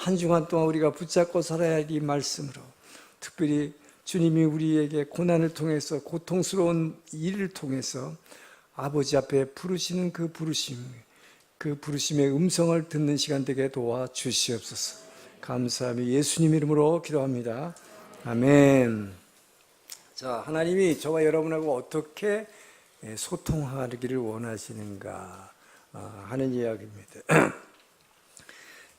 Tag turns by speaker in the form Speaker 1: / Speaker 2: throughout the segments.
Speaker 1: 한 주간 동안 우리가 붙잡고 살아야 할 이 말씀으로 특별히 주님이 우리에게 고난을 통해서 고통스러운 일을 통해서 아버지 앞에 부르시는 그 부르심의 음성을 듣는 시간 되게 도와주시옵소서. 감사하며 예수님 이름으로 기도합니다. 아멘. 자, 하나님이 저와 여러분하고 어떻게 소통하기를 원하시는가 하는 이야기입니다.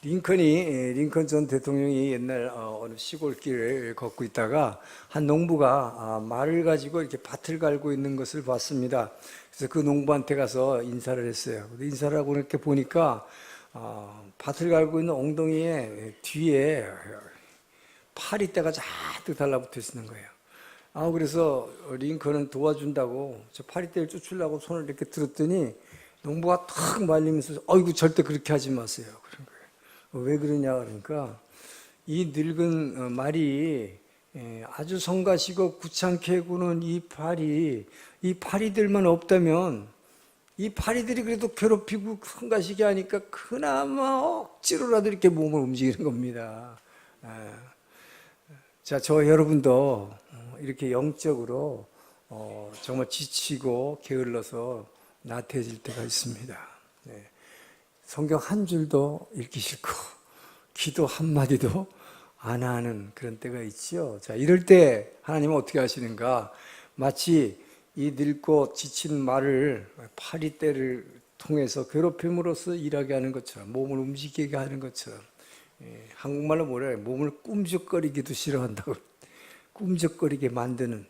Speaker 1: 링컨 전 대통령이 옛날 어느 시골길을 걷고 있다가 한 농부가 말을 가지고 이렇게 밭을 갈고 있는 것을 봤습니다. 그래서 그 농부한테 가서 인사를 했어요. 인사를 하고 이렇게 보니까 밭을 갈고 있는 엉덩이에 뒤에 파리떼가 잔뜩 달라붙어 있는 거예요. 그래서 링컨은 도와준다고 저 파리떼를 쫓으려고 손을 이렇게 들었더니 농부가 탁 말리면서 어이구 절대 그렇게 하지 마세요. 그런 거예요. 왜 그러냐 그러니까 이 늙은 말이 아주 성가시고 구창케 구는 이 파리들만 없다면 이 파리들이 그래도 괴롭히고 성가시게 하니까 그나마 억지로라도 이렇게 몸을 움직이는 겁니다. 자, 저 여러분도 이렇게 영적으로 정말 지치고 게을러서 나태해질 때가 있습니다. 성경 한 줄도 읽기 싫고 기도 한마디도 안 하는 그런 때가 있죠. 자, 이럴 때 하나님은 어떻게 하시는가? 마치 이 늙고 지친 말을 파리떼를 통해서 괴롭힘으로써 일하게 하는 것처럼 몸을 움직이게 하는 것처럼 한국말로 뭐래요? 몸을 꿈적거리기도 싫어한다고 꿈적거리게 만드는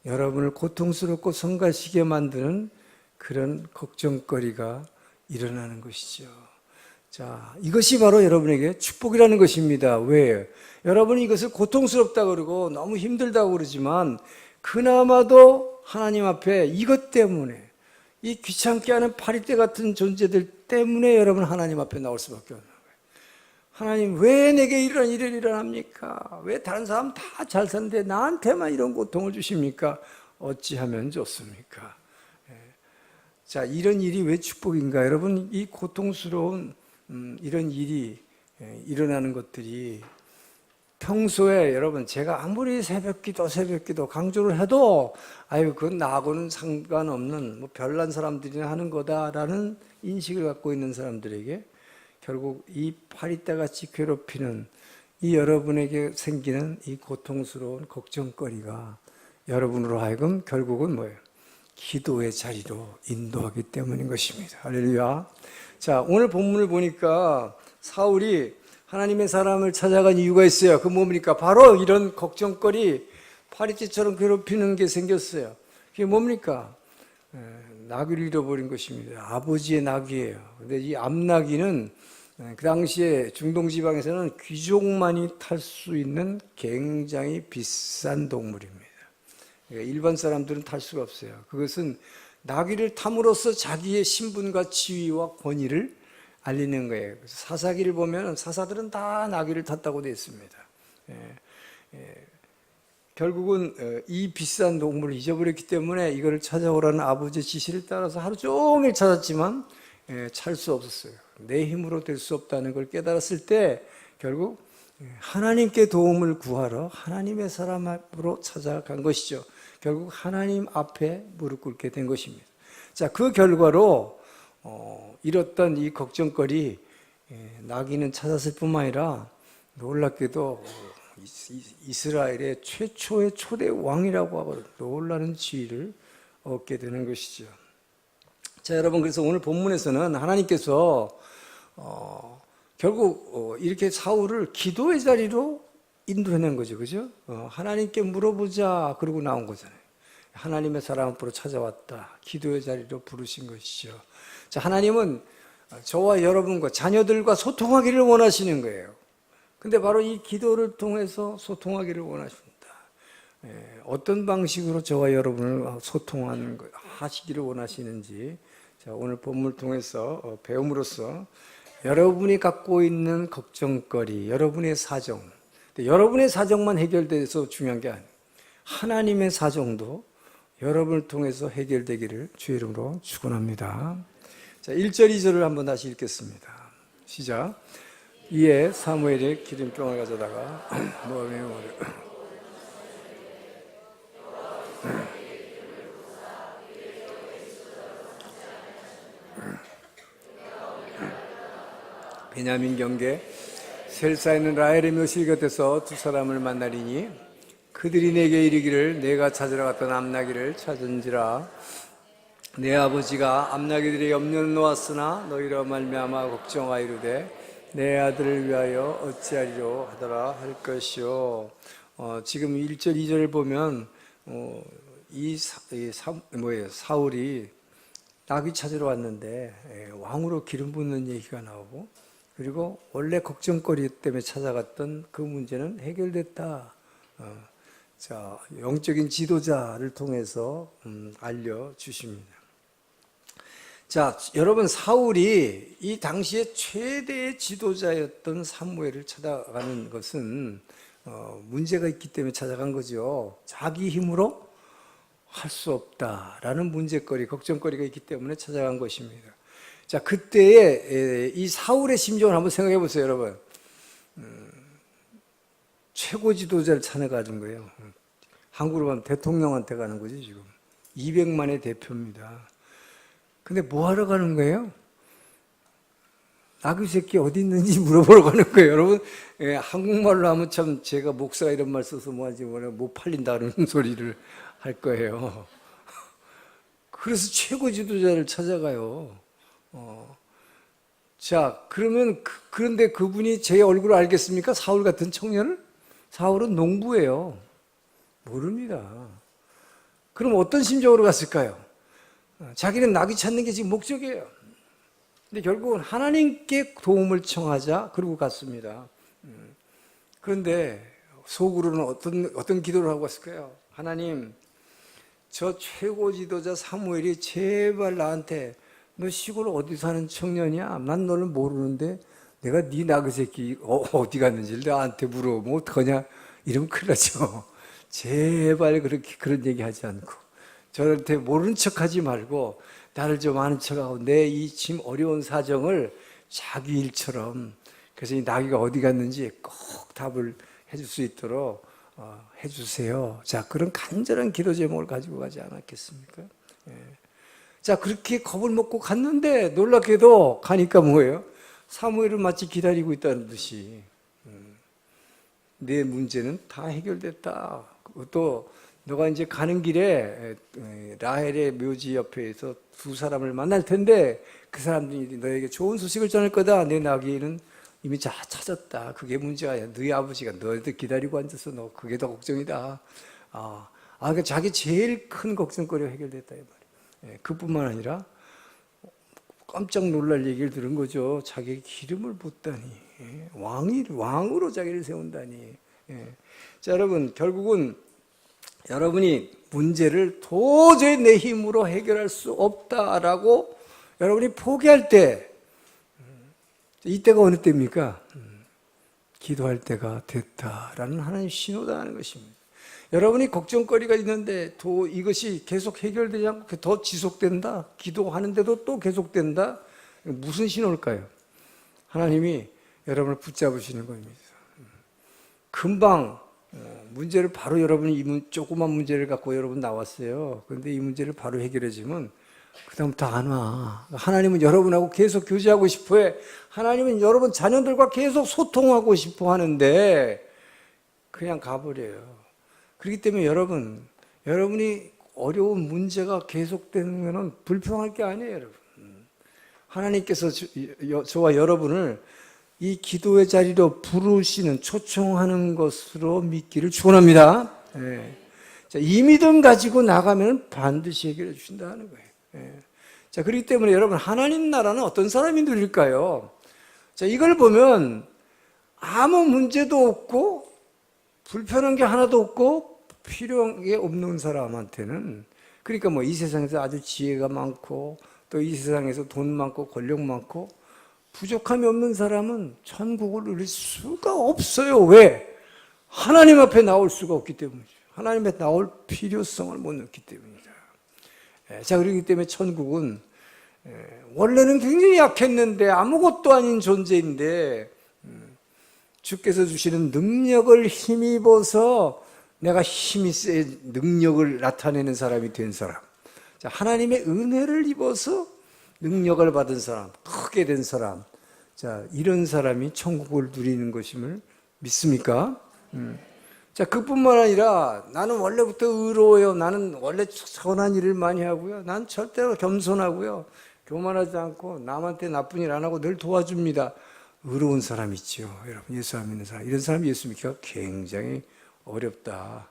Speaker 1: 여러분을 고통스럽고 성가시게 만드는 그런 걱정거리가 일어나는 것이죠. 자, 이것이 바로 여러분에게 축복이라는 것입니다. 왜? 여러분이 이것을 고통스럽다 그러고 너무 힘들다고 그러지만 그나마도 하나님 앞에 이것 때문에 이 귀찮게 하는 파리떼 같은 존재들 때문에 여러분 하나님 앞에 나올 수밖에 없는 거예요. 하나님 왜 내게 이런 일을 일어납니까? 왜 다른 사람 다 잘 사는데 나한테만 이런 고통을 주십니까? 어찌하면 좋습니까? 자, 이런 일이 왜 축복인가? 여러분, 이 고통스러운 이런 일이 일어나는 것들이 평소에 여러분 제가 아무리 새벽기도 강조를 해도 그건 나하고는 상관없는 뭐 별난 사람들이나 하는 거다라는 인식을 갖고 있는 사람들에게 결국 이 파리떼같이 괴롭히는 이 여러분에게 생기는 이 고통스러운 걱정거리가 여러분으로 하여금 결국은 뭐예요? 기도의 자리로 인도하기 때문인 것입니다. 할렐루야. 자, 오늘 본문을 보니까 사울이 하나님의 사람을 찾아간 이유가 있어요. 그 뭡니까? 바로 이런 걱정거리, 파리떼처럼 괴롭히는 게 생겼어요. 그게 뭡니까? 나귀를 잃어버린 것입니다. 아버지의 나귀예요. 근데 이 암나귀는 그 당시에 중동 지방에서는 귀족만이 탈 수 있는 굉장히 비싼 동물입니다. 일반 사람들은 탈 수가 없어요. 그것은 나귀를 탐으로써 자기의 신분과 지위와 권위를 알리는 거예요. 사사기를 보면 사사들은 다 나귀를 탔다고 되어 있습니다. 결국은 이 비싼 동물을 잊어버렸기 때문에 이걸 찾아오라는 아버지의 지시를 따라서 하루 종일 찾았지만 찾을 수 없었어요. 내 힘으로 될 수 없다는 걸 깨달았을 때 결국 하나님께 도움을 구하러 하나님의 사람 앞으로 찾아간 것이죠. 결국 하나님 앞에 무릎 꿇게 된 것입니다. 자, 그 결과로 잃었던 이 걱정거리 나귀는 찾았을 뿐만 아니라 놀랍게도 이스라엘의 최초의 초대 왕이라고 하고 놀라는 지위를 얻게 되는 것이죠. 자, 여러분, 그래서 오늘 본문에서는 하나님께서 결국 이렇게 사울을 기도의 자리로 인도해낸 거죠. 그죠? 하나님께 물어보자 그러고 나온 거잖아요. 하나님의 사람 앞으로 찾아왔다. 기도의 자리로 부르신 것이죠. 자, 하나님은 저와 여러분과 자녀들과 소통하기를 원하시는 거예요. 근데 바로 이 기도를 통해서 소통하기를 원하십니다. 어떤 방식으로 저와 여러분을 소통하시기를 원하시는지 자, 오늘 본문을 통해서 배움으로써 여러분이 갖고 있는 걱정거리, 여러분의 사정, 여러분의 사정만 해결돼서 중요한 게 아니에요. 하나님의 사정도 여러분을 통해서 해결되기를 주의 이름으로 축원합니다. 자, 1절, 2절을 한번 다시 읽겠습니다. 시작. 이에 사무엘이 기름병을 가져다가 모압의 머리를 베냐민 경계 셀사에 있는 라헬의 묘실 곁에서 두 사람을 만나리니 그들이 내게 이르기를 내가 찾으러 갔던 암나기를 찾은지라 내 아버지가 암나기들의 염려를 놓았으나 너희로 말미암아 걱정하이르되 내 아들을 위하여 어찌하리로 하더라 할 것이요. 지금 1절 2절을 보면 사울이 나귀 찾으러 왔는데 왕으로 기름 붓는 얘기가 나오고, 그리고 원래 걱정거리 때문에 찾아갔던 그 문제는 해결됐다. 자, 영적인 지도자를 통해서 알려주십니다. 자, 여러분, 사울이 이 당시에 최대의 지도자였던 사무엘을 찾아가는 것은 문제가 있기 때문에 찾아간 거죠. 자기 힘으로 할 수 없다라는 문제거리, 걱정거리가 있기 때문에 찾아간 것입니다. 자, 그때의 이 사울의 심정을 한번 생각해 보세요, 여러분. 최고 지도자를 찾아가는 거예요. 한국으로 하면 대통령한테 가는 거지, 지금. 200만의 대표입니다. 근데 뭐 하러 가는 거예요? 나귀 새끼 어디 있는지 물어보러 가는 거예요, 여러분. 한국말로 하면 참 제가 목사가 이런 말 써서 뭐하지, 못 팔린다는 소리를 할 거예요. 그래서 최고 지도자를 찾아가요. 자, 그러면 그런데 그분이 제 얼굴을 알겠습니까? 사울 같은 청년을? 사울은 농부예요. 모릅니다. 그럼 어떤 심정으로 갔을까요? 자기는 나귀 찾는 게 지금 목적이에요. 근데 결국은 하나님께 도움을 청하자 그러고 갔습니다. 그런데 속으로는 어떤 기도를 하고 갔을까요? 하나님, 저 최고 지도자 사무엘이 제발 나한테, 너 시골 어디 사는 청년이야? 난 너를 모르는데 내가 네 나그 새끼 어디 갔는지 나한테 물어보면 어떡하냐? 이러면 큰일 나죠. 제발 그렇게 그런 얘기 하지 않고 저한테 모른 척하지 말고 나를 좀 아는 척하고 내 이 지금 어려운 사정을 자기 일처럼, 그래서 이 나귀가 어디 갔는지 꼭 답을 해줄 수 있도록 해주세요. 자, 그런 간절한 기도 제목을 가지고 가지 않았겠습니까? 예. 자, 그렇게 겁을 먹고 갔는데 놀랍게도 가니까 뭐예요? 사무엘을 마치 기다리고 있다는 듯이 내 문제는 다 해결됐다. 또 너가 이제 가는 길에 라헬의 묘지 옆에서 두 사람을 만날 텐데 그 사람들이 너에게 좋은 소식을 전할 거다. 내 나귀는 이미 다 찾았다. 그게 문제가 아니야. 너희 아버지가 너희들 기다리고 앉아서 너 그게 더 걱정이다. 그러니까 자기 제일 큰 걱정거리가 해결됐다 이 말이에요. 그뿐만 아니라 깜짝 놀랄 얘기를 들은 거죠. 자기에게 기름을 붓다니, 왕으로 자기를 세운다니. 자, 여러분, 결국은 여러분이 문제를 도저히 내 힘으로 해결할 수 없다라고 여러분이 포기할 때, 이때가 어느 때입니까? 기도할 때가 됐다라는 하나님의 신호다 하는 것입니다. 여러분이 걱정거리가 있는데 또 이것이 계속 해결되지 않고 더 지속된다. 기도하는데도 또 계속된다. 무슨 신호일까요? 하나님이 여러분을 붙잡으시는 겁니다. 금방 문제를 바로 여러분이 조그만 문제를 갖고 여러분 나왔어요. 그런데 이 문제를 바로 해결해주면 그다음부터 안 와. 하나님은 여러분하고 계속 교제하고 싶어해. 하나님은 여러분 자녀들과 계속 소통하고 싶어 하는데 그냥 가버려요. 그렇기 때문에 여러분이 어려운 문제가 계속되면 불평할 게 아니에요, 여러분. 하나님께서 저와 여러분을 이 기도의 자리로 부르시는, 초청하는 것으로 믿기를 축원합니다. 자, 이 믿음 가지고 나가면 반드시 해결해 주신다는 거예요. 자, 그렇기 때문에 여러분, 하나님 나라는 어떤 사람이 누릴까요? 자, 이걸 보면 아무 문제도 없고 불편한 게 하나도 없고 필요한 게 없는 사람한테는, 그러니까 뭐 이 세상에서 아주 지혜가 많고 또 이 세상에서 돈 많고 권력 많고 부족함이 없는 사람은 천국을 누릴 수가 없어요. 왜? 하나님 앞에 나올 수가 없기 때문이죠. 하나님 앞에 나올 필요성을 못 느끼기 때문이다. 자, 그렇기 때문에 천국은 원래는 굉장히 약했는데 아무것도 아닌 존재인데 주께서 주시는 능력을 힘입어서 내가 힘이 세 능력을 나타내는 사람이 된 사람. 자, 하나님의 은혜를 입어서 능력을 받은 사람, 크게 된 사람. 자, 이런 사람이 천국을 누리는 것임을 믿습니까? 자, 그뿐만 아니라 나는 원래부터 의로워요. 나는 원래 선한 일을 많이 하고요. 난 절대로 겸손하고요. 교만하지 않고 남한테 나쁜 일 안 하고 늘 도와줍니다. 의로운 사람 있죠. 여러분, 예수 안 믿는 사람. 이런 사람이 예수 믿기가 굉장히 어렵다.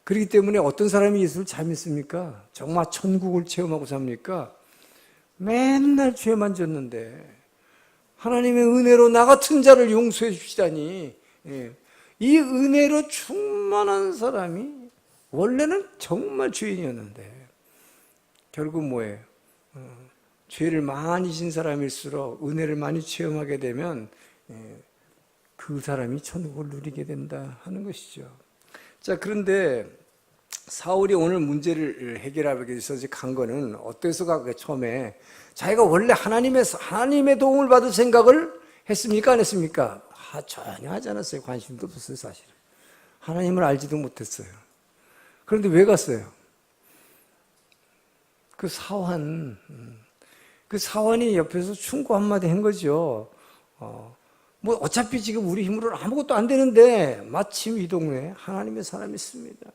Speaker 1: 그렇기 때문에 어떤 사람이 예수를 잘 믿습니까? 정말 천국을 체험하고 삽니까? 맨날 죄만 졌는데 하나님의 은혜로 나 같은 자를 용서해 주시다니. 이 은혜로 충만한 사람이 원래는 정말 죄인이었는데 결국 뭐예요? 죄를 많이 진 사람일수록 은혜를 많이 체험하게 되면 그 사람이 천국을 누리게 된다 하는 것이죠. 자, 그런데 사울이 오늘 문제를 해결하기 위해서 간 거는 어때서 처음에 자기가 원래 하나님의 도움을 받을 생각을 했습니까? 안 했습니까? 전혀 하지 않았어요. 관심도 없었어요, 사실은. 하나님을 알지도 못했어요. 그런데 왜 갔어요? 그 사환이 옆에서 충고 한마디 한 거죠. 뭐 어차피 지금 우리 힘으로는 아무것도 안 되는데 마침 이 동네에 하나님의 사람이 있습니다.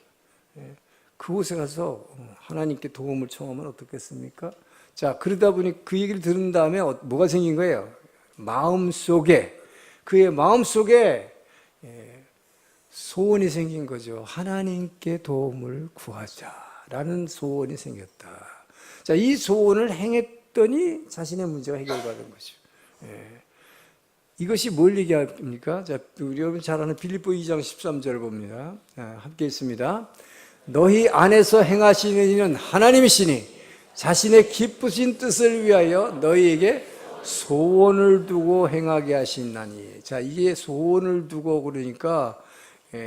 Speaker 1: 그곳에 가서 하나님께 도움을 청하면 어떻겠습니까? 자, 그러다 보니 그 얘기를 들은 다음에 뭐가 생긴 거예요? 그의 마음속에 소원이 생긴 거죠. 하나님께 도움을 구하자라는 소원이 생겼다. 자, 이 소원을 행했더니 자신의 문제가 해결받은 거죠. 이것이 뭘 얘기합니까? 자, 우리 여러분 잘 아는 빌립보 2장 13절을 봅니다. 함께 있습니다. 너희 안에서 행하시는 이는 하나님이시니 자신의 기쁘신 뜻을 위하여 너희에게 소원을 두고 행하게 하신다니. 자, 이게 소원을 두고 그러니까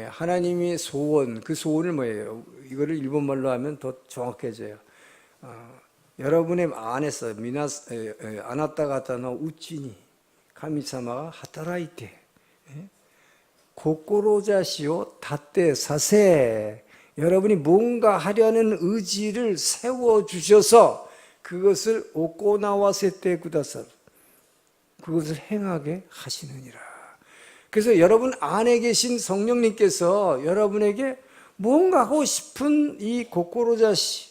Speaker 1: 하나님의 소원, 그 소원을 뭐예요? 이거를 일본말로 하면 더 정확해져요. 여러분의 안에서 아나타 가타노 우치니 가미사마가 하타라이테 고코로자시오 다떼 사세. 여러분이 뭔가 하려는 의지를 세워주셔서 그것을 오코나와세테 구다사 그것을 행하게 하시느니라. 그래서 여러분 안에 계신 성령님께서 여러분에게 뭔가 하고 싶은 이 고코로자시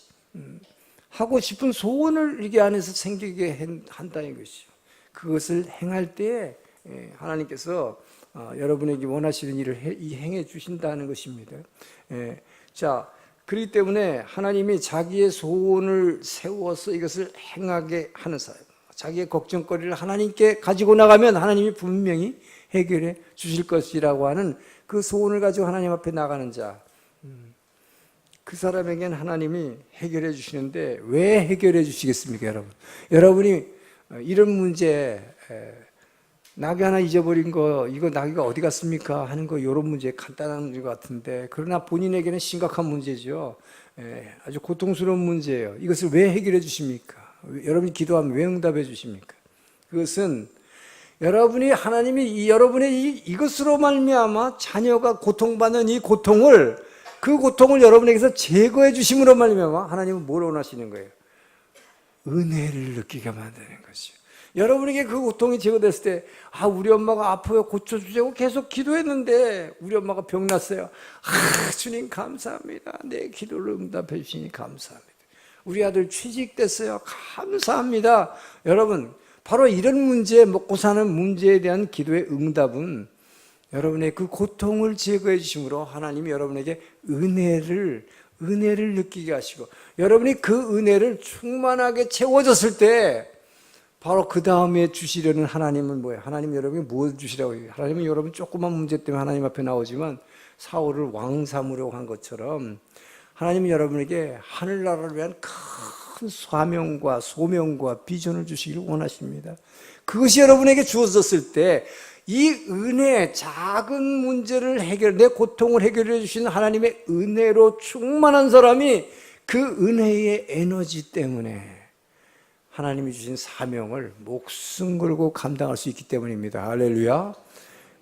Speaker 1: 하고 싶은 소원을 이게 안에서 생기게 한다는 것이죠. 그것을 행할 때 하나님께서 여러분에게 원하시는 일을 행해 주신다는 것입니다. 자, 그렇기 때문에 하나님이 자기의 소원을 세워서 이것을 행하게 하는 사람, 자기의 걱정거리를 하나님께 가지고 나가면 하나님이 분명히 해결해 주실 것이라고 하는 그 소원을 가지고 하나님 앞에 나가는 자, 그 사람에게는 하나님이 해결해 주시는데 왜 해결해 주시겠습니까, 여러분? 여러분이 이런 문제, 낙이 하나 잊어버린 거, 이거 낙이가 어디 갔습니까? 하는 거, 이런 문제 간단한 문제 같은데, 그러나 본인에게는 심각한 문제죠. 아주 고통스러운 문제예요. 이것을 왜 해결해 주십니까? 여러분이 기도하면 왜 응답해 주십니까? 그것은 여러분이 하나님이 여러분의 이것으로 말미암아 자녀가 고통받는 이 고통을, 그 고통을 여러분에게서 제거해 주심으로 말미암아 하나님은 뭘 원하시는 거예요? 은혜를 느끼게 만드는 것이요. 여러분에게 그 고통이 제거됐을 때, 우리 엄마가 아파요, 고쳐주자고 계속 기도했는데 우리 엄마가 병났어요. 주님 감사합니다. 내 기도를 응답해 주시니 감사합니다. 우리 아들 취직됐어요. 감사합니다. 여러분, 바로 이런 문제, 먹고 사는 문제에 대한 기도의 응답은 여러분의 그 고통을 제거해 주심으로 하나님이 여러분에게 은혜를 느끼게 하시고, 여러분이 그 은혜를 충만하게 채워졌을 때 바로 그 다음에 주시려는 하나님은 뭐예요? 하나님 여러분이 무엇을 주시라고 해요? 하나님은 여러분 조그만 문제 때문에 하나님 앞에 나오지만 사울을 왕 삼으려고 한 것처럼 하나님은 여러분에게 하늘나라를 위한 큰 사명과 소명과 비전을 주시기를 원하십니다. 그것이 여러분에게 주어졌을 때 이 은혜, 작은 문제를 내 고통을 해결해 주시는 하나님의 은혜로 충만한 사람이 그 은혜의 에너지 때문에 하나님이 주신 사명을 목숨 걸고 감당할 수 있기 때문입니다. 할렐루야.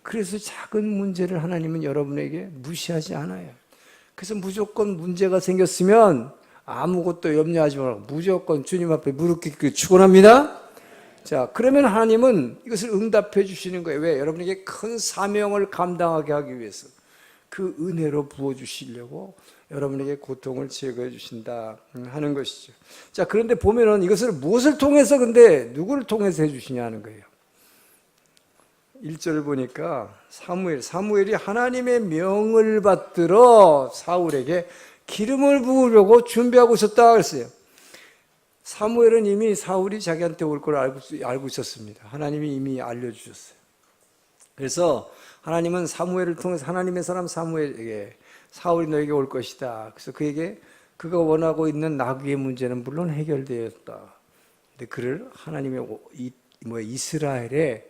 Speaker 1: 그래서 작은 문제를 하나님은 여러분에게 무시하지 않아요. 그래서 무조건 문제가 생겼으면 아무것도 염려하지 말고 무조건 주님 앞에 무릎 꿇고 축원합니다. 자, 그러면 하나님은 이것을 응답해 주시는 거예요. 왜? 여러분에게 큰 사명을 감당하게 하기 위해서 그 은혜로 부어주시려고 여러분에게 고통을 제거해 주신다 하는 것이죠. 자, 그런데 보면은 이것을 무엇을 통해서 근데 누구를 통해서 해주시냐 하는 거예요. 1절을 보니까 사무엘이 하나님의 명을 받들어 사울에게 기름을 부으려고 준비하고 있었다 그랬어요. 사무엘은 이미 사울이 자기한테 올 걸 알고 있었습니다. 하나님이 이미 알려주셨어요. 그래서 하나님은 사무엘을 통해서 하나님의 사람 사무엘에게 사울이 너에게 올 것이다. 그래서 그에게 그가 원하고 있는 나귀의 문제는 물론 해결되었다. 근데 그를 하나님의 이스라엘의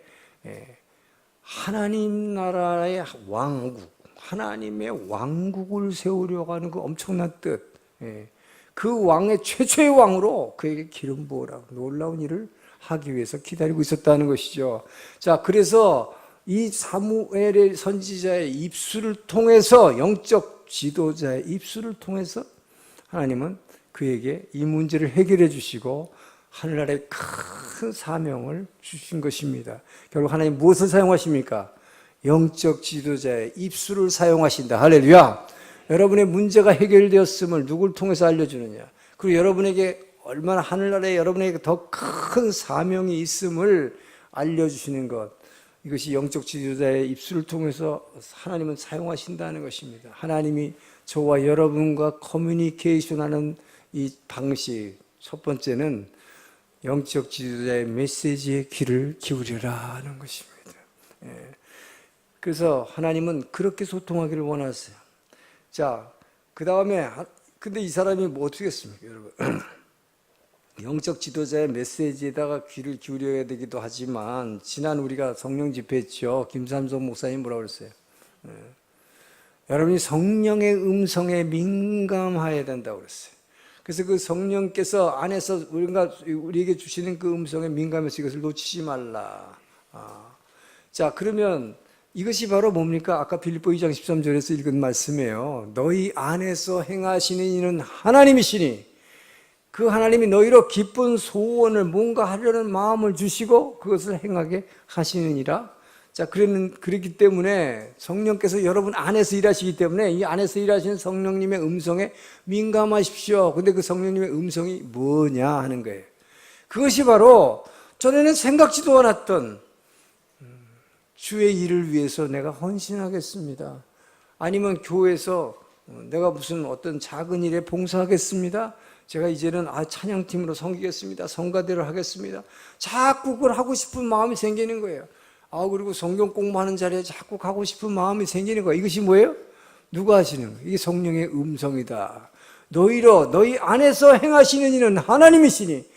Speaker 1: 하나님 나라의 왕국, 하나님의 왕국을 세우려고 하는 그 엄청난 뜻, 그 왕의 최초의 왕으로 그에게 기름 부으라고 놀라운 일을 하기 위해서 기다리고 있었다는 것이죠. 자, 그래서 이 사무엘의 선지자의 입술을 통해서, 영적 지도자의 입술을 통해서 하나님은 그에게 이 문제를 해결해 주시고 하늘나라에 큰 사명을 주신 것입니다. 결국 하나님 무엇을 사용하십니까? 영적 지도자의 입술을 사용하신다. 할렐루야. 여러분의 문제가 해결되었음을 누굴 통해서 알려주느냐, 그리고 여러분에게 얼마나 하늘나라에 여러분에게 더 큰 사명이 있음을 알려주시는 것, 이것이 영적 지도자의 입술을 통해서 하나님은 사용하신다는 것입니다. 하나님이 저와 여러분과 커뮤니케이션하는 이 방식, 첫 번째는 영적 지도자의 메시지에 귀를 기울여라 하는 것입니다. 그래서 하나님은 그렇게 소통하기를 원하세요. 자, 그 다음에 근데 이 사람이 뭐 어떻게 했습니까, 여러분? 영적 지도자의 메시지에다가 귀를 기울여야 되기도 하지만, 지난 우리가 성령 집회했죠. 김삼성 목사님 뭐라고 그랬어요? 여러분이 성령의 음성에 민감해야 된다고 그랬어요. 그래서 그 성령께서 안에서 우리에게 주시는 그 음성에 민감해서 이것을 놓치지 말라. 자, 그러면 이것이 바로 뭡니까? 아까 빌립보 2장 13절에서 읽은 말씀이에요. 너희 안에서 행하시는 이는 하나님이시니 그 하나님이 너희로 기쁜 소원을 뭔가 하려는 마음을 주시고 그것을 행하게 하시느니라. 자, 그렇기 때문에 성령께서 여러분 안에서 일하시기 때문에 이 안에서 일하시는 성령님의 음성에 민감하십시오. 근데 그 성령님의 음성이 뭐냐 하는 거예요. 그것이 바로 전에는 생각지도 않았던 주의 일을 위해서 내가 헌신하겠습니다. 아니면 교회에서 내가 무슨 어떤 작은 일에 봉사하겠습니다. 제가 이제는 찬양팀으로 섬기겠습니다. 성가대를 하겠습니다. 자꾸 그걸 하고 싶은 마음이 생기는 거예요. 그리고 성경 공부하는 자리에 자꾸 가고 싶은 마음이 생기는 거예요. 이것이 뭐예요? 누가 하시는 거예요? 이게 성령의 음성이다. 너희 안에서 행하시는 이는 하나님이시니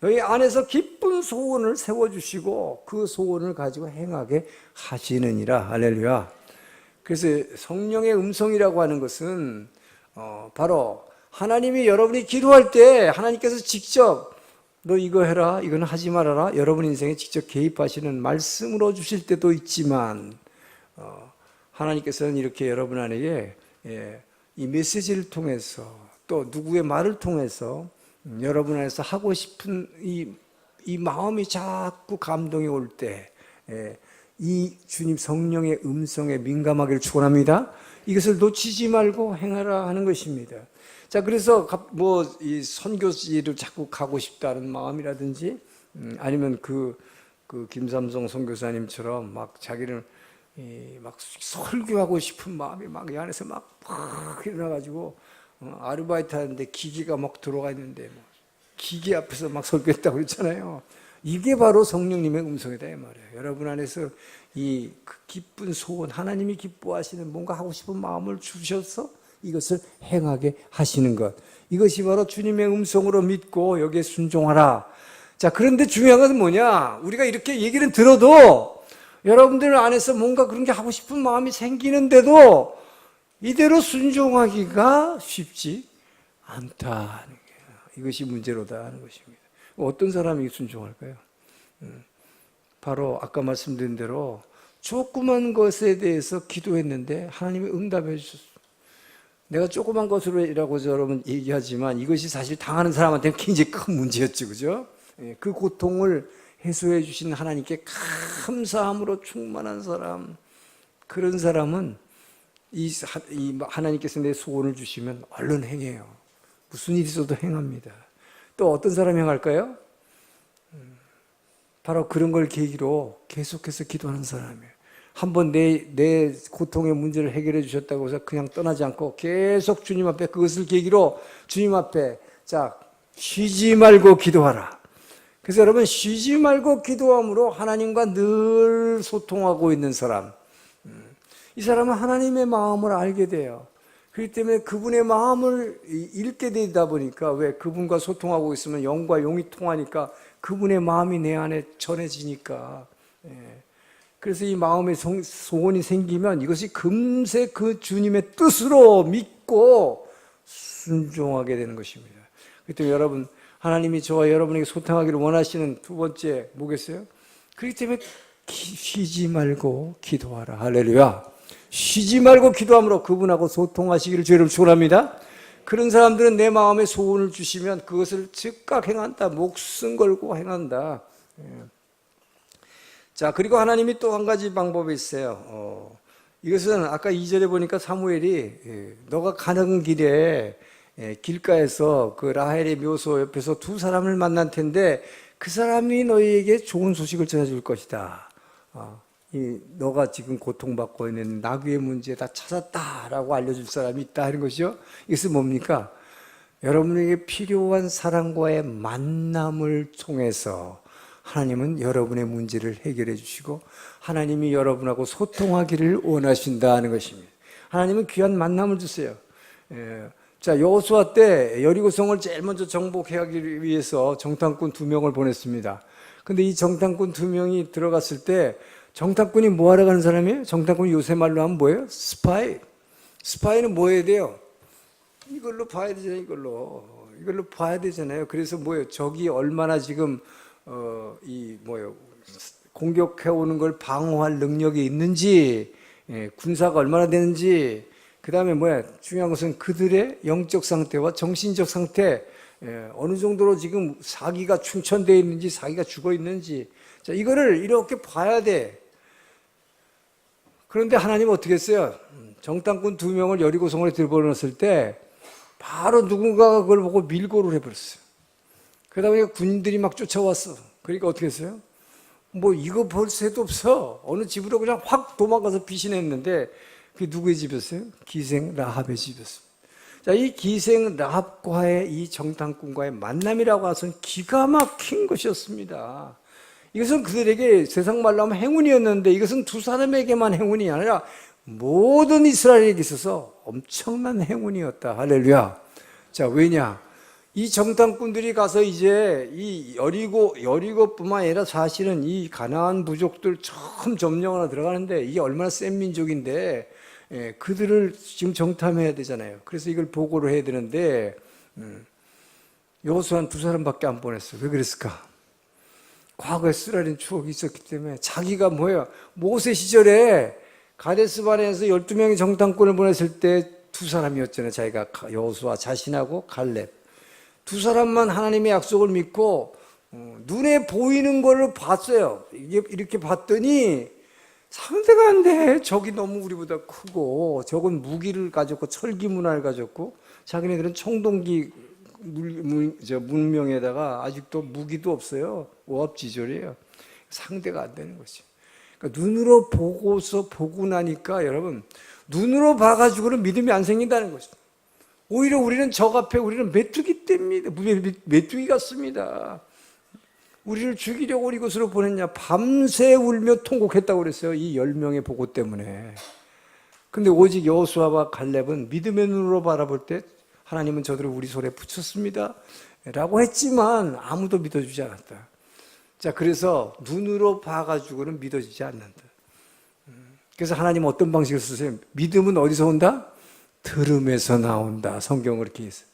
Speaker 1: 너희 안에서 기쁜 소원을 세워주시고 그 소원을 가지고 행하게 하시느니라. 할렐루야. 그래서 성령의 음성이라고 하는 것은 바로 하나님이 여러분이 기도할 때 하나님께서 직접 너 이거 해라, 이거는 하지 말아라, 여러분 인생에 직접 개입하시는 말씀으로 주실 때도 있지만, 하나님께서는 이렇게 여러분 안에게 이 메시지를 통해서 또 누구의 말을 통해서 여러분 안에서 하고 싶은 이 마음이 자꾸 감동이 올 때 이 주님 성령의 음성에 민감하기를 축원합니다. 이것을 놓치지 말고 행하라 하는 것입니다. 자, 그래서 이 선교지를 자꾸 가고 싶다는 마음이라든지, 아니면 그 김삼성 선교사님처럼 막 자기를 막 설교하고 싶은 마음이 막 이 안에서 막 일어나가지고 아르바이트 하는데 기계가 막 들어가 있는데 뭐 기계 앞에서 막 설교했다고 그랬잖아요. 이게 바로 성령님의 음성이다 이 말이에요. 여러분 안에서 이 기쁜 소원, 하나님이 기뻐하시는 뭔가 하고 싶은 마음을 주셔서 이것을 행하게 하시는 것, 이것이 바로 주님의 음성으로 믿고 여기에 순종하라. 자, 그런데 중요한 것은 뭐냐, 우리가 이렇게 얘기를 들어도 여러분들 안에서 뭔가 그런 게 하고 싶은 마음이 생기는데도 이대로 순종하기가 쉽지 않다는 거예요. 이것이 문제로다 하는 것입니다. 어떤 사람이 순종할까요? 바로 아까 말씀드린 대로 조그만 것에 대해서 기도했는데 하나님이 응답해 주셨어요. 내가 조그만 것으로라고 여러분 얘기하지만 이것이 사실 당하는 사람한테는 굉장히 큰 문제였죠. 그죠? 그 고통을 해소해 주신 하나님께 감사함으로 충만한 사람, 그런 사람은 이 하나님께서 내 소원을 주시면 얼른 행해요. 무슨 일이 있어도 행합니다. 또 어떤 사람이 행할까요? 바로 그런 걸 계기로 계속해서 기도하는 사람이에요. 한번 내 고통의 문제를 해결해 주셨다고 해서 그냥 떠나지 않고 계속 주님 앞에 그것을 계기로 주님 앞에 쉬지 말고 기도하라. 그래서 여러분 쉬지 말고 기도함으로 하나님과 늘 소통하고 있는 사람, 이 사람은 하나님의 마음을 알게 돼요. 그렇기 때문에 그분의 마음을 읽게 되다 보니까 왜 그분과 소통하고 있으면 영과 용이 통하니까 그분의 마음이 내 안에 전해지니까. 그래서 이 마음의 소원이 생기면 이것이 금세 그 주님의 뜻으로 믿고 순종하게 되는 것입니다. 그렇기 때문에 여러분, 하나님이 저와 여러분에게 소통하기를 원하시는 두 번째 뭐겠어요? 그렇기 때문에 쉬지 말고 기도하라. 할렐루야. 쉬지 말고 기도함으로 그분하고 소통하시기를 주의를 축원합니다. 그런 사람들은 내 마음에 소원을 주시면 그것을 즉각 행한다. 목숨 걸고 행한다. 자, 그리고 하나님이 또 한 가지 방법이 있어요. 이것은 아까 2절에 보니까 사무엘이 너가 가는 길에 길가에서 그 라헬의 묘소 옆에서 두 사람을 만난 텐데 그 사람이 너희에게 좋은 소식을 전해줄 것이다. 너가 지금 고통받고 있는 나귀의 문제 다 찾았다라고 알려줄 사람이 있다 하는 것이요. 이것은 뭡니까? 여러분에게 필요한 사람과의 만남을 통해서 하나님은 여러분의 문제를 해결해 주시고 하나님이 여러분하고 소통하기를 원하신다 하는 것입니다. 하나님은 귀한 만남을 주세요. 자, 여호수아 때 여리고성을 제일 먼저 정복하기 위해서 정탐꾼 2명을 보냈습니다. 근데 이 정탐꾼 2명이 들어갔을 때 정탐꾼이 뭐 하러 가는 사람이에요? 정탐꾼이 요새 말로 하면 뭐예요? 스파이. 스파이는 뭐 해야 돼요? 이걸로 봐야 되잖아요. 이걸로 봐야 되잖아요. 그래서 뭐예요? 적이 얼마나 지금 공격해 오는 걸 방어할 능력이 있는지, 군사가 얼마나 되는지, 그 다음에 중요한 것은 그들의 영적 상태와 정신적 상태, 어느 정도로 지금 사기가 충천되어 있는지, 사기가 죽어 있는지, 자, 이거를 이렇게 봐야 돼. 그런데 하나님은 어떻게 했어요? 정탐꾼 2명을 여리고성으로 들여보냈을 때 바로 누군가가 그걸 보고 밀고를 해버렸어요. 그러다 보니까 군인들이 막 쫓아왔어. 그러니까 어떻게 했어요? 이거 볼 새도 없어. 어느 집으로 그냥 확 도망가서 피신했는데 그게 누구의 집이었어요? 기생 라합의 집이었어요. 자, 이 기생 라합과의 이 정탐꾼과의 만남이라고 해서는 기가 막힌 것이었습니다. 이것은 그들에게 세상 말로 하면 행운이었는데 이것은 두 사람에게만 행운이 아니라 모든 이스라엘에게 있어서 엄청난 행운이었다. 할렐루야. 자, 왜냐? 이 정탐꾼들이 가서 이제 이 여리고뿐만 아니라 사실은 이 가나안 부족들 처음 점령하러 들어가는데 이게 얼마나 센 민족인데 그들을 지금 정탐해야 되잖아요. 그래서 이걸 보고를 해야 되는데 여호수아는 2사람밖에 안 보냈어요. 왜 그랬을까? 과거에 쓰라린 추억이 있었기 때문에 자기가 모세 시절에 가데스바네에서 12명의 정탐꾼을 보냈을 때 2사람이었잖아요. 자기가 여호수아 자신하고 갈렙. 2사람만 하나님의 약속을 믿고 눈에 보이는 걸 봤어요. 이렇게 봤더니 상대가 안 돼. 적이 너무 우리보다 크고 적은 무기를 가졌고 철기 문화를 가졌고 자기네들은 청동기 문명에다가 아직도 무기도 없어요. 오합지졸이에요. 상대가 안 되는 거죠. 그러니까 눈으로 보고 나니까 여러분 눈으로 봐가지고는 믿음이 안 생긴다는 거죠. 오히려 우리는 적 앞에 우리는 메뚜기 떼입니다. 메뚜기 같습니다. 우리를 죽이려고 이곳으로 보냈냐. 밤새 울며 통곡했다고 그랬어요. 이 10명의 보고 때문에. 근데 오직 여호수아와 갈렙은 믿음의 눈으로 바라볼 때 하나님은 저들을 우리 손에 붙였습니다 라고 했지만 아무도 믿어주지 않았다. 자, 그래서 눈으로 봐가지고는 믿어지지 않는다. 그래서 하나님은 어떤 방식을 쓰세요? 믿음은 어디서 온다? 들음에서 나온다. 성경을 그렇게 했어요.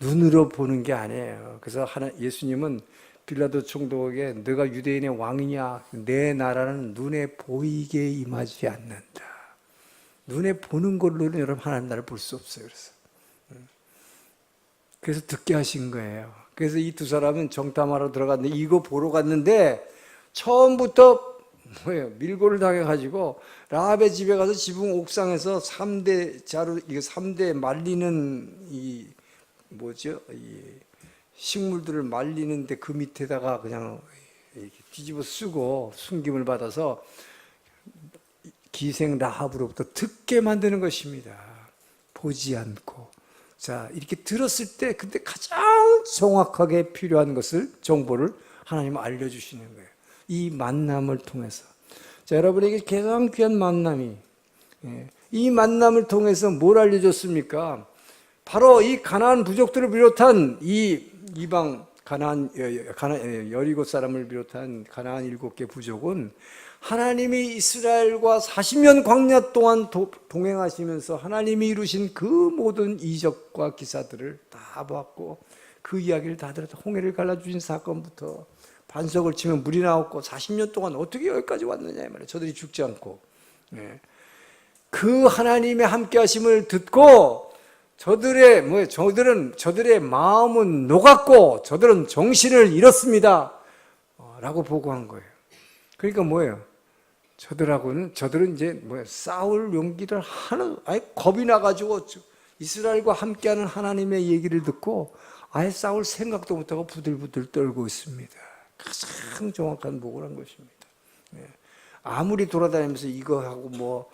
Speaker 1: 눈으로 보는 게 아니에요. 그래서 예수님은 빌라도 총독에게 너가 유대인의 왕이냐? 내 나라는 눈에 보이게 임하지 않는다. 눈에 보는 걸로는 여러분 하나님 나라를 볼 수 없어요. 그래서 듣게 하신 거예요. 그래서 이 두 사람은 정탐하러 들어갔는데 이거 보러 갔는데 처음부터 뭐예요? 밀고를 당해가지고 라합의 집에 가서 지붕 옥상에서 3대 자루, 이거 3대 말리는 이 뭐죠? 이 식물들을 말리는데 그 밑에다가 그냥 이렇게 뒤집어 쓰고 숨김을 받아서 기생 라합으로부터 듣게 만드는 것입니다. 보지 않고. 자, 이렇게 들었을 때 그때 가장 정확하게 필요한 것을, 정보를 하나님은 알려주시는 거예요. 이 만남을 통해서. 자, 여러분에게 가장 귀한 만남이, 이 만남을 통해서 뭘 알려줬습니까? 바로 이 가나안 부족들을 비롯한 이 이방 여리고 사람을 비롯한 가나안 7개 부족은 하나님이 이스라엘과 40년 광야 동안 동행하시면서 하나님이 이루신 그 모든 이적과 기사들을 다 봤고 그 이야기를 다 들었다. 홍해를 갈라주신 사건부터 반석을 치면 물이 나왔고 40년 동안 어떻게 여기까지 왔느냐 이 말이에요. 저들이 죽지 않고. 그 하나님의 함께 하심을 듣고 저들의 마음은 녹았고 저들은 정신을 잃었습니다. 라고 보고한 거예요. 그러니까 뭐예요? 저들은 이제 싸울 용기를 아예 겁이 나가지고 이스라엘과 함께하는 하나님의 얘기를 듣고 아예 싸울 생각도 못하고 부들부들 떨고 있습니다. 가장 정확한 보고를 한 것입니다. 아무리 돌아다니면서 이거 하고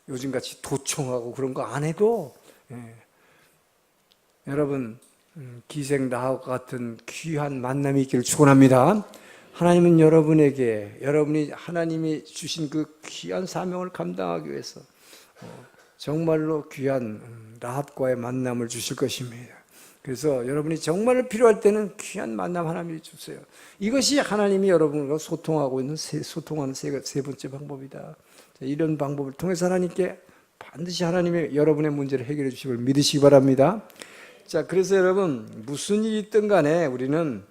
Speaker 1: 요즘같이 도청하고 그런 거 안 해도 여러분 기생 라합과 같은 귀한 만남이 있기를 축원합니다. 하나님은 여러분이 하나님이 주신 그 귀한 사명을 감당하기 위해서 정말로 귀한 라합과의 만남을 주실 것입니다. 그래서 여러분이 정말 필요할 때는 귀한 만남 하나님이 주세요. 이것이 하나님이 여러분과 소통하는 세 번째 방법이다. 이런 방법을 통해서 하나님께 반드시 하나님의 여러분의 문제를 해결해 주시길 믿으시기 바랍니다. 자, 그래서 여러분 무슨 일이 있든 간에 우리는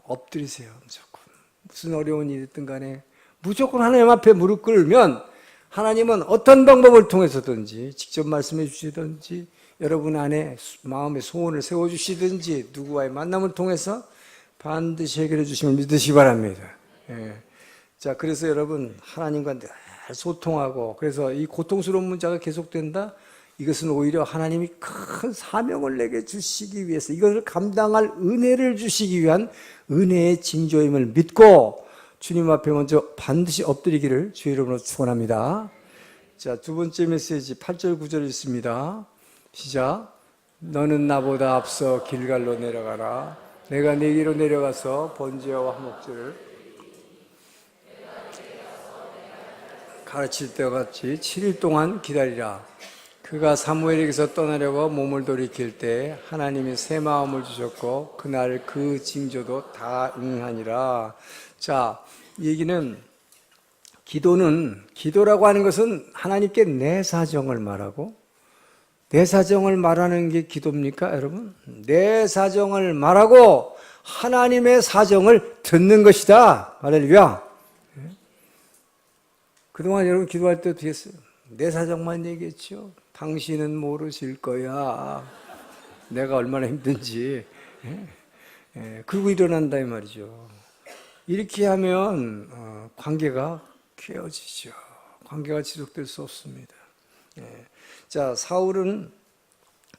Speaker 1: 엎드리세요. 무조건. 무슨 어려운 일이 있든 간에 무조건 하나님 앞에 무릎 꿇으면 하나님은 어떤 방법을 통해서든지 직접 말씀해 주시든지 여러분 안에 마음의 소원을 세워주시든지 누구와의 만남을 통해서 반드시 해결해 주심을 믿으시기 바랍니다. 자, 그래서 여러분 하나님과 늘 소통하고 그래서 이 고통스러운 문제가 계속된다? 이것은 오히려 하나님이 큰 사명을 내게 주시기 위해서 이것을 감당할 은혜를 주시기 위한 은혜의 징조임을 믿고 주님 앞에 먼저 반드시 엎드리기를 주의 이름으로 축원합니다. 자, 두 번째 메시지 8절 9절 있습니다. 시작. 너는 나보다 앞서 길갈로 내려가라. 내가 네게로 내려가서 번제와 화목제를 가르칠 때와 같이 7일 동안 기다리라. 그가 사무엘에게서 떠나려고 몸을 돌이킬 때 하나님이 새 마음을 주셨고 그날 그 징조도 다 응하니라. 자, 이 얘기는 기도라고 하는 것은 하나님께 내 사정을 말하고 내 사정을 말하는 게 기도입니까, 여러분? 내 사정을 말하고 하나님의 사정을 듣는 것이다. 할렐루야. 그동안 여러분 기도할 때 어떻게 했어요? 내 사정만 얘기했죠. 당신은 모르실 거야. 내가 얼마나 힘든지. 그리고 일어난다 이 말이죠. 이렇게 하면 관계가 깨어지죠. 관계가 지속될 수 없습니다. 자, 사울은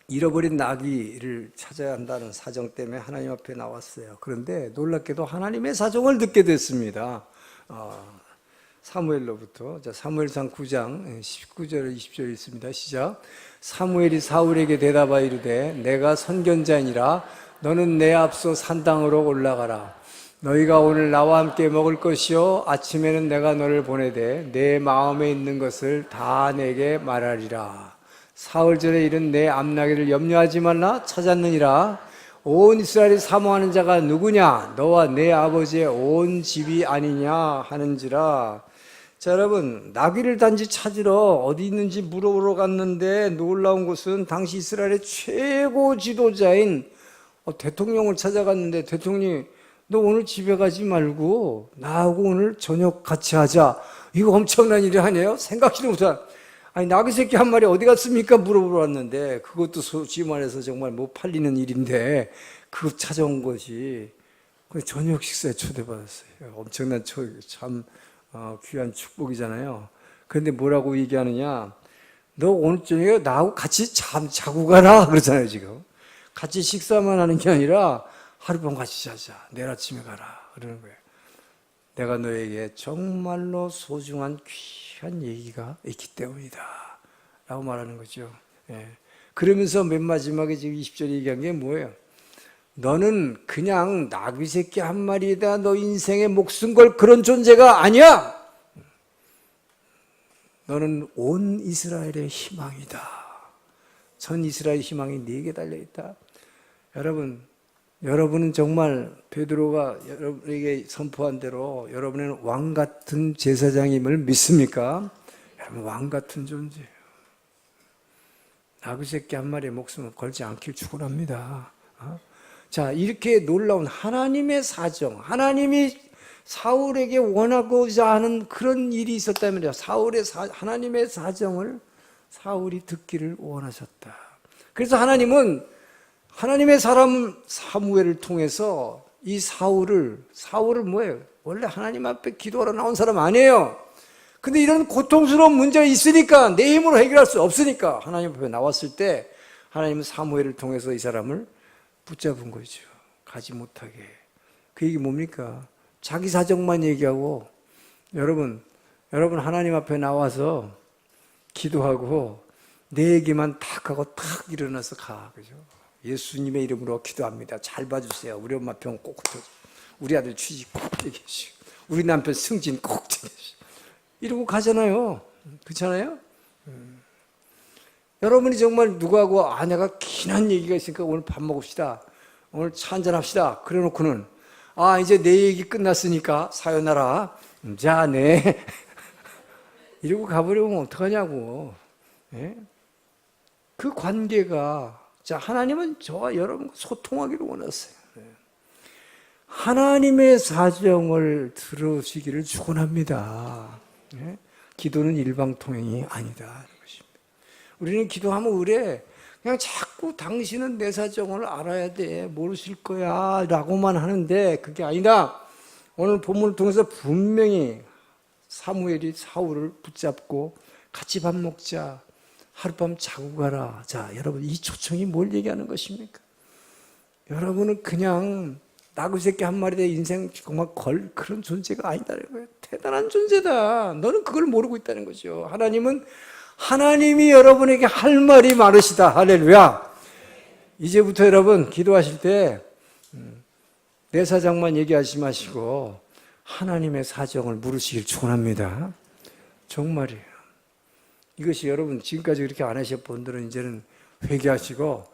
Speaker 1: 잃어버린 나귀를 찾아야 한다는 사정 때문에 하나님 앞에 나왔어요. 그런데 놀랍게도 하나님의 사정을 듣게 됐습니다. 사무엘로부터. 자, 사무엘상 9장 19절 20절 있습니다. 시작. 사무엘이 사울에게 대답하여 이르되 내가 선견자이니라 너는 내 앞서 산당으로 올라가라. 너희가 오늘 나와 함께 먹을 것이요 아침에는 내가 너를 보내되 내 마음에 있는 것을 다 내게 말하리라. 사흘 전에 이른 내 암나기를 염려하지 말라. 찾았느니라. 온 이스라엘이 사모하는 자가 누구냐? 너와 내 아버지의 온 집이 아니냐 하는지라. 자, 여러분, 나귀를 단지 찾으러 어디 있는지 물어보러 갔는데 놀라운 것은 당시 이스라엘의 최고 지도자인 대통령을 찾아갔는데 대통령이 너 오늘 집에 가지 말고 나하고 오늘 저녁 같이 하자. 이거 엄청난 일이 아니에요? 생각지도 못한. 아니 나귀 새끼 한 마리 어디 갔습니까? 물어보러 왔는데 그것도 솔직히 말해서 정말 못 팔리는 일인데 그거 찾아온 것이 저녁 식사에 초대받았어요. 엄청난 참 귀한 축복이잖아요. 그런데 뭐라고 얘기하느냐? 너 오늘 저녁에 나하고 같이 자고 가라 그러잖아요. 지금 같이 식사만 하는 게 아니라 하룻밤 같이 자자. 내일 아침에 가라 그러는 거예요. 내가 너에게 정말로 소중한 귀한 얘기가 있기 때문이다 라고 말하는 거죠. 예. 그러면서 맨 마지막에 지금 20절에 얘기한 게 뭐예요? 너는 그냥 나귀 새끼 한 마리에다 너 인생에 목숨 걸 그런 존재가 아니야. 너는 온 이스라엘의 희망이다. 전 이스라엘 희망이 네게 달려있다. 여러분은 정말 베드로가 여러분에게 선포한 대로 여러분은 왕 같은 제사장임을 믿습니까? 여러분 왕 같은 존재예요. 나귀 새끼 한 마리의 목숨을 걸지 않길 축원합니다. 자, 이렇게 놀라운 하나님의 사정, 하나님이 사울에게 원하고자 하는 그런 일이 있었다면요. 하나님의 사정을 사울이 듣기를 원하셨다. 그래서 하나님은 하나님의 사람 사무엘을 통해서 이 사울을 뭐예요? 원래 하나님 앞에 기도하러 나온 사람 아니에요. 근데 이런 고통스러운 문제가 있으니까 내 힘으로 해결할 수 없으니까 하나님 앞에 나왔을 때 하나님은 사무엘을 통해서 이 사람을 붙잡은 거죠. 가지 못하게. 그 얘기 뭡니까? 자기 사정만 얘기하고 여러분 하나님 앞에 나와서 기도하고 내 얘기만 탁 하고 탁 일어나서 가. 그죠? 예수님의 이름으로 기도합니다. 잘 봐주세요. 우리 엄마 병 꼭 고쳐줘. 우리 아들 취직 꼭 되게 해주시고 우리 남편 승진 꼭 되게 해주시고 이러고 가잖아요. 그렇잖아요? 여러분이 정말 누구하고 내가 긴한 얘기가 있으니까 오늘 밥 먹읍시다. 오늘 차 한잔 합시다. 그래 놓고는 이제 내 얘기 끝났으니까 사요나라. 자, 네. 이러고 가버리면 어떡하냐고. 예? 그 관계가 자, 하나님은 저와 여러분과 소통하기를 원하세요. 하나님의 사정을 들으시기를 축원합니다. 기도는 일방통행이 아니다. 우리는 기도하면 그냥 자꾸 당신은 내 사정을 알아야 돼. 모르실 거야. 라고만 하는데 그게 아니다. 오늘 본문을 통해서 분명히 사무엘이 사울을 붙잡고 같이 밥 먹자. 하룻밤 자고 가라. 자, 여러분 이 초청이 뭘 얘기하는 것입니까? 여러분은 그냥 나귀 새끼 한 마리에 인생 정말 그런 존재가 아니다는 거예요. 대단한 존재다. 너는 그걸 모르고 있다는 거죠. 하나님이 여러분에게 할 말이 많으시다. 할렐루야. 이제부터 여러분 기도하실 때 내 사정만 얘기하지 마시고 하나님의 사정을 물으시길 축원합니다. 정말이에요. 이것이 여러분 지금까지 그렇게 안 하셨던 분들은 이제는 회개하시고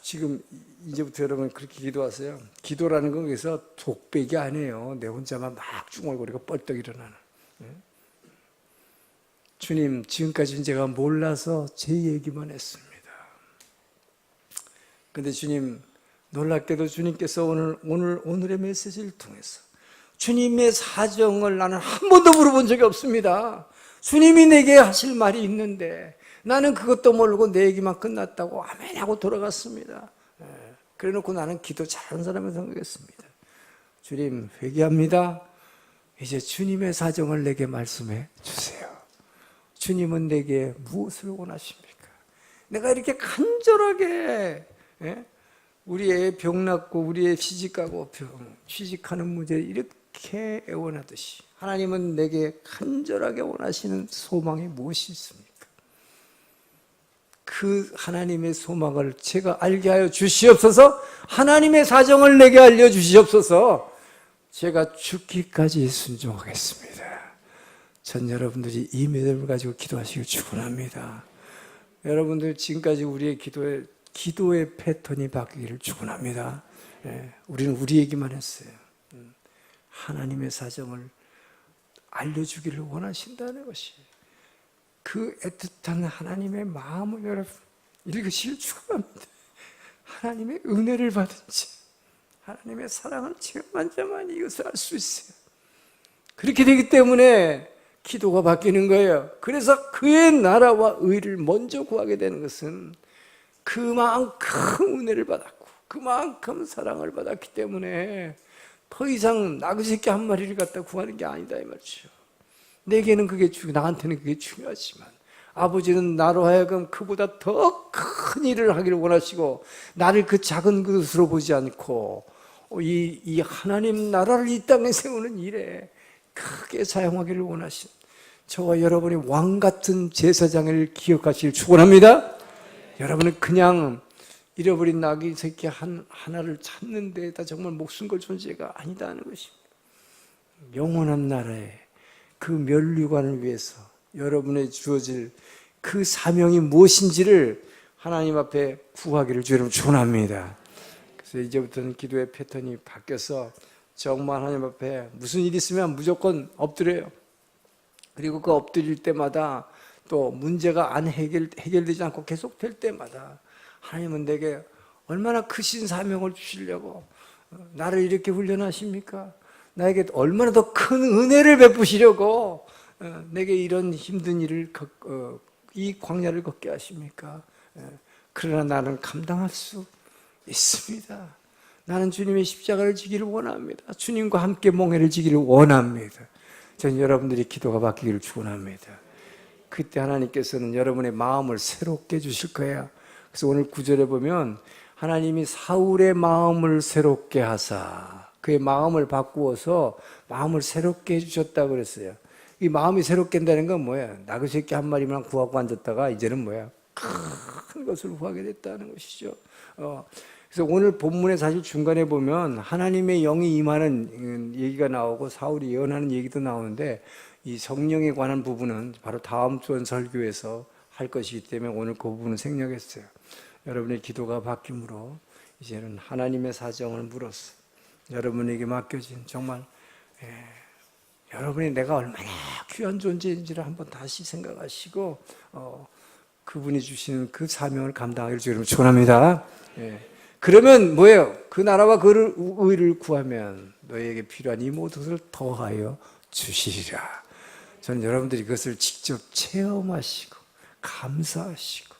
Speaker 1: 지금 이제부터 여러분 그렇게 기도하세요. 기도라는 건 그래서 독백이 아니에요. 내 혼자만 막 중얼거리고 뻘떡 일어나는. 주님, 지금까지는 제가 몰라서 제 얘기만 했습니다. 근데 주님, 놀랍게도 주님께서 오늘의 메시지를 통해서 주님의 사정을 나는 한 번도 물어본 적이 없습니다. 주님이 내게 하실 말이 있는데 나는 그것도 모르고 내 얘기만 끝났다고 아멘 하고 돌아갔습니다. 그래 놓고 나는 기도 잘하는 사람을 생각했습니다. 주님, 회개합니다. 이제 주님의 사정을 내게 말씀해 주세요. 주님은 내게 무엇을 원하십니까? 내가 이렇게 간절하게 우리 애 병 낳고 우리 애 취직하고 취직하는 문제를 이렇게 애원하듯이 하나님은 내게 간절하게 원하시는 소망이 무엇이 있습니까? 그 하나님의 소망을 제가 알게 하여 주시옵소서. 하나님의 사정을 내게 알려주시옵소서. 제가 죽기까지 순종하겠습니다. 전 여러분들이 이 믿음을 가지고 기도하시길 축원합니다. 여러분들 지금까지 우리의 기도의 패턴이 바뀌기를 축원합니다. 우리는 우리 얘기만 했어요. 하나님의 사정을 알려주기를 원하신다는 것이 그 애틋한 하나님의 마음을 여러분 읽으시길 축원합니다. 하나님의 은혜를 받은 자, 하나님의 사랑을 체험한 자만이 이것을 알 수 있어요. 그렇게 되기 때문에 기도가 바뀌는 거예요. 그래서 그의 나라와 의를 먼저 구하게 되는 것은 그만큼 은혜를 받았고 그만큼 사랑을 받았기 때문에 더 이상 나그 새끼 한 마리를 갖다 구하는 게 아니다 이 말이죠. 내게는 그게 나한테는 그게 중요하지만 아버지는 나로 하여금 그보다 더 큰 일을 하기를 원하시고 나를 그 작은 것으로 보지 않고 이 하나님 나라를 이 땅에 세우는 일에 크게 사용하기를 원하신 저와 여러분이 왕 같은 제사장을 기억하시길 축원합니다. 여러분은 그냥 잃어버린 나귀 새끼 하나를 찾는 데에다 정말 목숨 걸 존재가 아니다는 것입니다. 영원한 나라에 그 면류관을 위해서 여러분의 주어질 그 사명이 무엇인지를 하나님 앞에 구하기를 주님 축원합니다. 그래서 이제부터는 기도의 패턴이 바뀌어서 정말 하나님 앞에 무슨 일이 있으면 무조건 엎드려요. 그리고 그 엎드릴 때마다 또 문제가 안 해결되지 않고 계속될 때마다 하나님은 내게 얼마나 크신 사명을 주시려고 나를 이렇게 훈련하십니까? 나에게 얼마나 더 큰 은혜를 베푸시려고 내게 이런 힘든 일을 이 광야를 걷게 하십니까? 그러나 나는 감당할 수 있습니다. 나는 주님의 십자가를 지기를 원합니다. 주님과 함께 몽회를 지기를 원합니다. 저는 여러분들이 기도가 바뀌기를 축원합니다. 그때 하나님께서는 여러분의 마음을 새롭게 해주실 거예요. 그래서 오늘 9절에 보면 하나님이 사울의 마음을 새롭게 하사 그의 마음을 바꾸어서 마음을 새롭게 해주셨다고 그랬어요. 이 마음이 새롭게 한다는 건 뭐야? 나그 새끼 한 마리만 구하고 앉았다가 이제는 뭐야? 큰 것을 구하게 됐다는 것이죠. 그래서 오늘 본문에 사실 중간에 보면 하나님의 영이 임하는 얘기가 나오고 사울이 예언하는 얘기도 나오는데 이 성령에 관한 부분은 바로 다음 주 설교에서 할 것이기 때문에 오늘 그 부분은 생략했어요. 여러분의 기도가 바뀜으로 이제는 하나님의 사정을 물어서 여러분에게 맡겨진 정말 여러분이 내가 얼마나 귀한 존재인지를 한번 다시 생각하시고 그분이 주시는 그 사명을 감당하기를 주님 축원합니다. 그러면 뭐예요? 그 나라와 그 의를 구하면 너희에게 필요한 이 모든 것을 더하여 주시리라. 저는 여러분들이 그것을 직접 체험하시고 감사하시고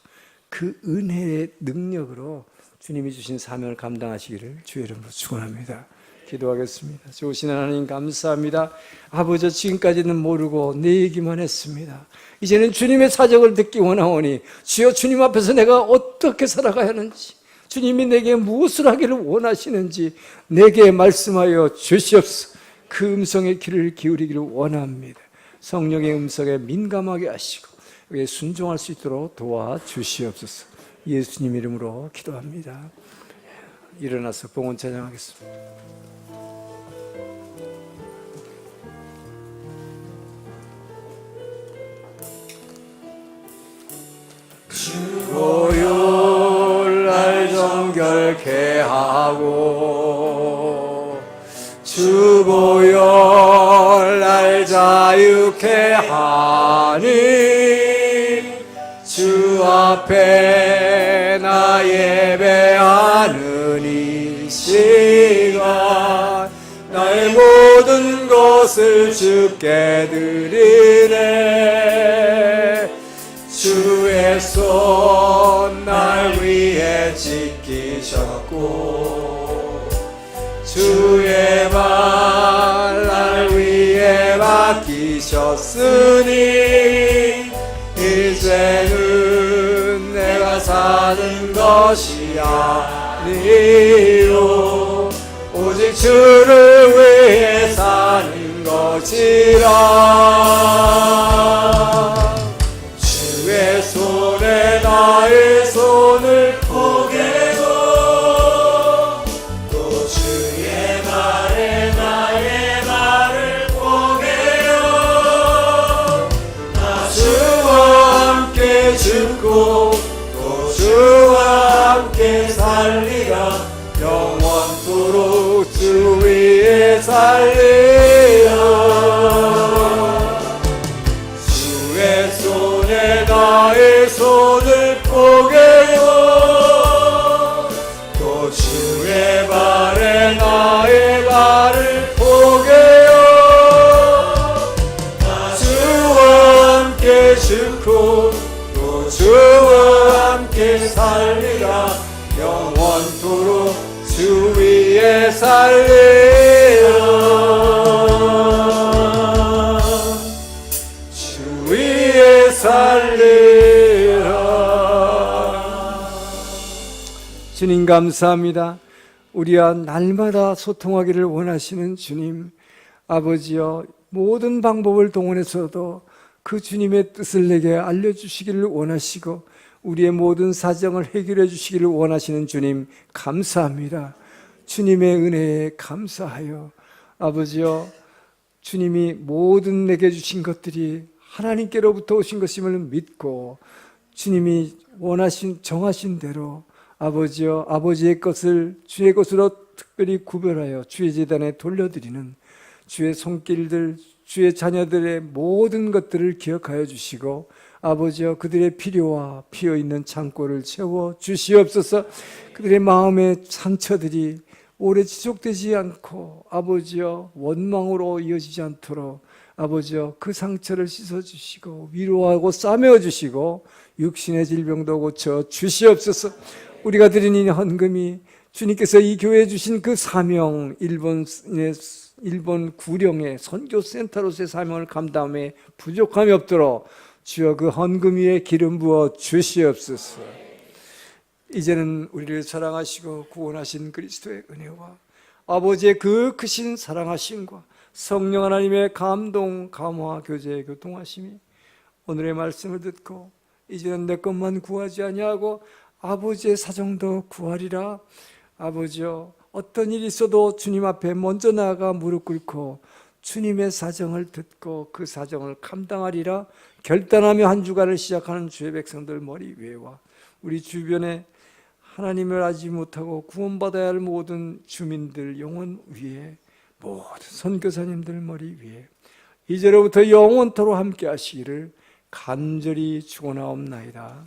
Speaker 1: 그 은혜의 능력으로 주님이 주신 사명을 감당하시기를 주의 이름으로 축원합니다. 기도하겠습니다. 좋으신 하나님 감사합니다. 아버지 지금까지는 모르고 내 얘기만 했습니다. 이제는 주님의 사정을 듣기 원하오니 주여 주님 앞에서 내가 어떻게 살아가야 하는지 주님이 내게 무엇을 하기를 원하시는지 내게 말씀하여 주시옵소서. 그 음성의 귀를 기울이기를 원합니다. 성령의 음성에 민감하게 하시고 그에 순종할 수 있도록 도와주시옵소서. 예수님 이름으로 기도합니다. 일어나서 봉헌 찬양하겠습니다. 주보혈 날 정결케 하고 주보혈 날 자유케 하니 주 앞에 나 예배하는 이 시간 나의 모든 것을 주께 드리네. 주의 손 날 위해 지키셨고 주의 발 날 위해 맡기셨으니 이제는 내가 사는 것이 아니요 오직 주를 위해 사는 것이라. 주의 손에 나의 손을 포개고 또 주의 발에 나의 발을 포개요. 나 주와 함께 죽고 또 주와 함께 살리라. 영원토록 주 위에 살리라. 주의 손에 나의 손을 포개고
Speaker 2: 죽고 또 주와 함께 살리라. 영원토록 주 위에 살리라. 주 위에 살리라.
Speaker 1: 주님 감사합니다. 우리와 날마다 소통하기를 원하시는 주님, 아버지여, 모든 방법을 동원해서도 그 주님의 뜻을 내게 알려주시기를 원하시고 우리의 모든 사정을 해결해 주시기를 원하시는 주님, 감사합니다. 주님의 은혜에 감사하여 아버지여, 주님이 모든 내게 주신 것들이 하나님께로부터 오신 것임을 믿고 주님이 원하신 정하신 대로 아버지여, 아버지의 것을 주의 것으로 특별히 구별하여 주의 제단에 돌려드리는 주의 손길들, 주의 자녀들의 모든 것들을 기억하여 주시고 아버지여, 그들의 필요와 비어있는 창고를 채워 주시옵소서. 그들의 마음의 상처들이 오래 지속되지 않고 아버지여, 원망으로 이어지지 않도록 아버지여, 그 상처를 씻어주시고 위로하고 싸매어 주시고 육신의 질병도 고쳐 주시옵소서. 우리가 드리는 이 헌금이 주님께서 이 교회에 주신 그 사명, 일본 구령의 선교센터로서의 사명을 감당함에 부족함이 없도록 주여 그 헌금 위에 기름 부어 주시옵소서. 이제는 우리를 사랑하시고 구원하신 그리스도의 은혜와 아버지의 그 크신 사랑하심과 성령 하나님의 감동, 감화, 교제, 교통하심이 오늘의 말씀을 듣고 이제는 내 것만 구하지 아니하고 아버지의 사정도 구하리라. 아버지여, 어떤 일이 있어도 주님 앞에 먼저 나아가 무릎 꿇고 주님의 사정을 듣고 그 사정을 감당하리라 결단하며 한 주간을 시작하는 주의 백성들 머리 위에와 우리 주변에 하나님을 알지 못하고 구원받아야 할 모든 주민들 영혼 위에, 모든 선교사님들 머리 위에 이제로부터 영원토록 함께 하시기를 간절히 축원하옵나이다.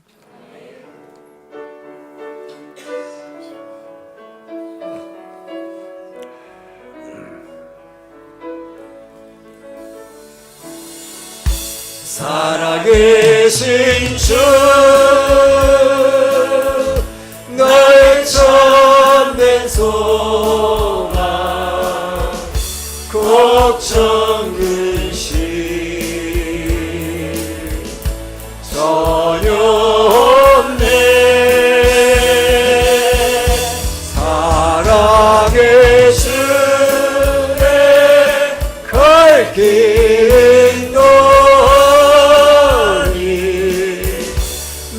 Speaker 2: 살아계신 주, 나의 참된 소망, 걱정 근심 전혀 없네. 살아계시네 갈 길은 너니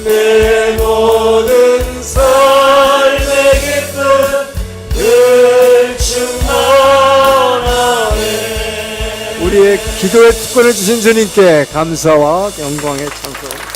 Speaker 2: 내 모든 삶의 기쁨 늘 충만하네.
Speaker 1: 우리의 기도의 특권을 주신 주님께 감사와 영광의 찬송.